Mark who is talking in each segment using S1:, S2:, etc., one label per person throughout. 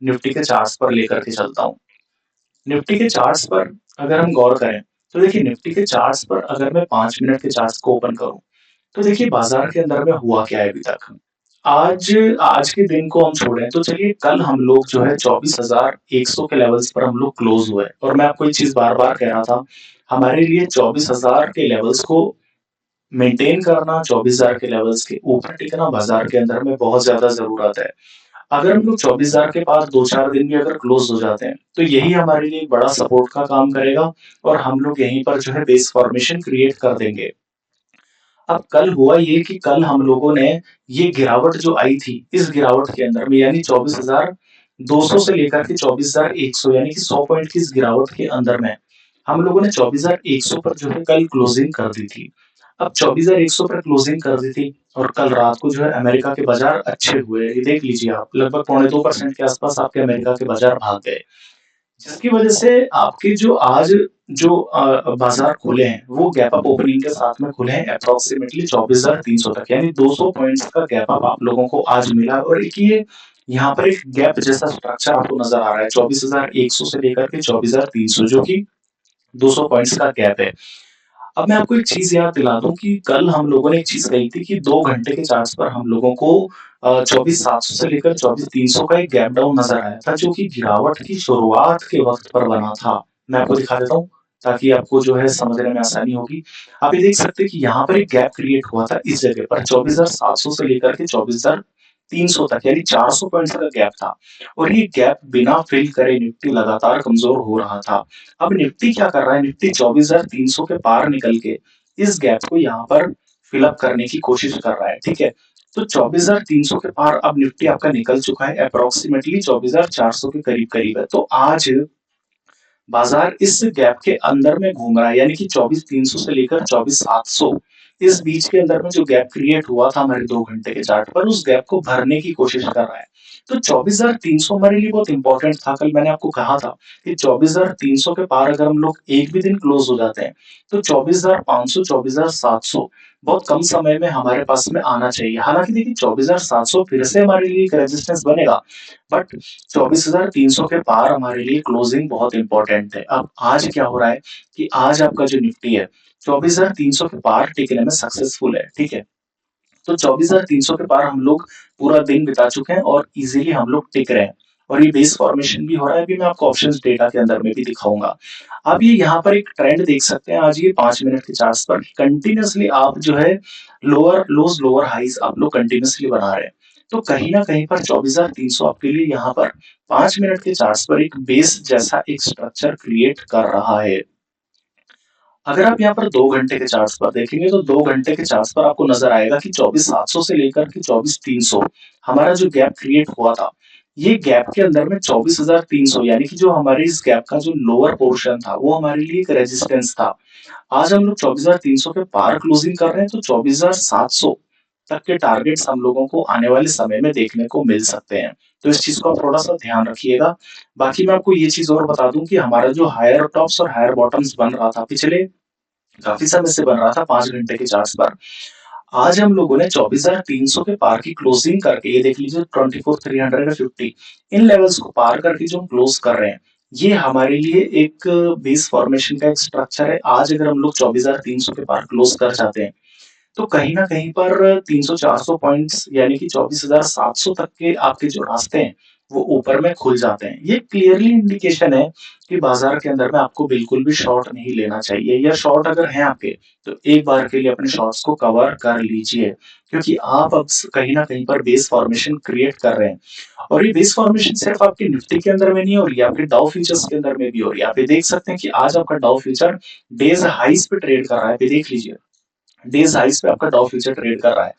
S1: Nifty के charts पर लेकर के चलता हूँ। निफ्टी के चार्ट्स पर अगर हम गौर करें, तो देखिए निफ्टी के चार्ट्स पर अगर मैं 5 मिनट के चार्ट्स को ओपन करूँ, तो देखिए बाजार के अंदर में हुआ क्या है अभी तक। आज आज के दिन को हम छोड़ें तो चलिए कल हम लोग जो है 24,100 के लेवल्स पर हम लोग क्लोज हुए और मैं आपको एक चीज बार बार कह रहा था, हमारे लिए 24,000 के लेवल्स को मेंटेन करना, 24,000 के लेवल्स के ऊपर टिकना बाजार के अंदर में बहुत ज्यादा जरूरत है। अगर हम लोग 24,000 के पास 2-4 दिन भी अगर क्लोज हो जाते हैं, तो यही हमारे लिए एक बड़ा सपोर्ट का काम करेगा और हम लोग यहीं पर जो है बेस फॉर्मेशन क्रिएट कर देंगे। अब कल हुआ ये कि कल हम लोगों ने ये गिरावट जो आई थी, इस गिरावट के अंदर में यानी 24,200 से लेकर के 24,100 यानी कि 100 पॉइंट की इस गिरावट के अंदर में हम लोगों ने 24,100 पर जो है कल क्लोजिंग कर दी थी। अब 24,100 पर क्लोजिंग कर दी थी और कल रात को जो है अमेरिका के बाजार अच्छे हुए। ये देख लीजिए आप, लगभग पौने 2% के आसपास आपके अमेरिका के बाजार भाग गए। जिसकी वजह से आपके जो आज जो बाजार खुले हैं, वो गैप अप ओपनिंग के साथ में खुले हैं अप्रॉक्सिमेटली 24,300 तक, यानी 200 पॉइंट्स का गैप अप आप लोगों को आज मिला और एक ये यहाँ पर एक गैप जैसा स्ट्रक्चर आपको नजर आ रहा है 24,100 से लेकर के 24,300, जो कि 200 पॉइंट्स का गैप है। अब मैं आपको एक चीज याद दिला दूं कि कल हम लोगों ने एक चीज कही थी कि 2 घंटे के चार्ट पर हम लोगों को 24,700 से लेकर 24,300 का एक गैप डाउन नजर आया था, जो कि गिरावट की शुरुआत के वक्त पर बना था। मैं आपको दिखा देता हूँ ताकि आपको जो है समझने में आसानी होगी। आप ये देख सकते हैं कि यहाँ पर एक गैप क्रिएट हुआ था इस जगह पर 24,700 से लेकर के 24,300 तक, यानी 400 पॉइंट्स का गैप था और ये गैप बिना फिल करे निफ्टी लगातार कमजोर हो रहा था। अब निफ्टी क्या कर रहा है, निफ्टी 24,300 के पार निकल के इस गैप को यहाँ पर फिलअप करने की कोशिश कर रहा है, ठीक है। तो 24,300 के पार अब निफ्टी आपका निकल चुका है, अप्रोक्सीमेटली 24,400 के करीब करीब है। तो आज बाजार इस गैप के अंदर में घूम रहा है, यानी कि 24,300 से लेकर 24,700 इस बीच के अंदर में जो गैप क्रिएट हुआ था हमारे 2 घंटे के चार्ट पर, उस गैप को भरने की कोशिश कर रहा है। तो 24,300 हमारे लिए बहुत इंपॉर्टेंट था। कल मैंने आपको कहा था कि 24,300 के पार अगर हम लोग एक भी दिन क्लोज हो जाते हैं, तो 24,500 24,700 बहुत कम समय में हमारे पास में आना चाहिए। हालांकि देखिए 24,700 फिर से हमारे लिए एक रेजिस्टेंस बनेगा, बट 24,300 के पार हमारे लिए क्लोजिंग बहुत इंपॉर्टेंट है। अब आज क्या हो रहा है कि आज आपका जो निफ्टी है 24,300 के पार टिकने में सक्सेसफुल है, ठीक है। तो 24,300 के पार हम लोग पूरा दिन बिता चुके हैं और इजीली हम लोग टिक रहे हैं और ये बेस फॉर्मेशन भी हो रहा है। अभी मैं आपको ऑप्शंस डेटा के अंदर में भी दिखाऊंगा। अब ये यहाँ पर एक ट्रेंड देख सकते हैं, आज ये 5 मिनट के चार्ट पर कंटिन्यूसली आप जो है लोअर लोज लोअर हाइज आप लोग कंटिन्यूसली बना रहे हैं। तो कहीं ना कहीं पर 24,300 आपके लिए यहाँ पर 5 मिनट के चार्ट पर एक बेस जैसा एक स्ट्रक्चर क्रिएट कर रहा है। अगर आप यहाँ पर 2 घंटे के चार्ट्स पर देखेंगे, तो 2 घंटे के चार्ट्स पर आपको नजर आएगा कि 24,700 से लेकर के 24,300 हमारा जो गैप क्रिएट हुआ था, ये गैप के अंदर में 24,300 यानी कि जो हमारे इस गैप का जो लोअर पोर्शन था, वो हमारे लिए एक रेजिस्टेंस था। आज हम लोग 24,300 के पार क्लोजिंग कर रहे हैं, तो 24,700 तक के टारगेट्स हम लोगों को आने वाले समय में देखने को मिल सकते हैं। तो इस चीज को आप थोड़ा सा ध्यान रखिएगा। बाकी मैं आपको ये चीज और बता दूं कि हमारा जो हायर टॉप्स और हायर बॉटम्स बन रहा था पिछले काफी समय से बन रहा था 5 घंटे के चार्ट पर, आज हम लोगों ने 24,300 के पार की क्लोजिंग करके, ये देख लीजिए 24,350 इन लेवल्स को पार करके जो हम क्लोज कर रहे हैं, ये हमारे लिए एक बेस फॉर्मेशन का एक स्ट्रक्चर है। आज अगर हम लोग 24,300 के पार क्लोज कर जाते हैं, तो कहीं ना कहीं पर 300-400 पॉइंट्स यानी कि 24,700 तक के आपके जो रास्ते हैं, वो ऊपर में खुल जाते हैं। ये क्लियरली इंडिकेशन है कि बाजार के अंदर में आपको बिल्कुल भी शॉर्ट नहीं लेना चाहिए, या शॉर्ट अगर हैं आपके, तो एक बार के लिए अपने शॉर्ट्स को कवर कर लीजिए, क्योंकि आप अब कहीं ना कहीं पर बेस फॉर्मेशन क्रिएट कर रहे हैं। और ये बेस फॉर्मेशन सिर्फ आपके निफ्टी के अंदर में नहीं हो रही है, आपके डाउ फ्यूचर्स के अंदर में भी हो रही है। आप ये देख सकते हैं कि आज आपका डाउ फ्यूचर डेज हाइस पे ट्रेड कर रहा है। ये देख लीजिए, डेज हाइस पे आपका डाउ फ्यूचर ट्रेड कर रहा है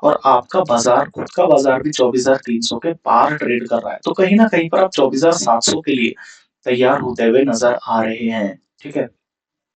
S1: और आपका बाजार, खुद का बाजार भी 24,300 के पार ट्रेड कर रहा है। तो कहीं ना कहीं पर आप 24,700 के लिए तैयार होते हुए नजर आ रहे हैं, ठीक है।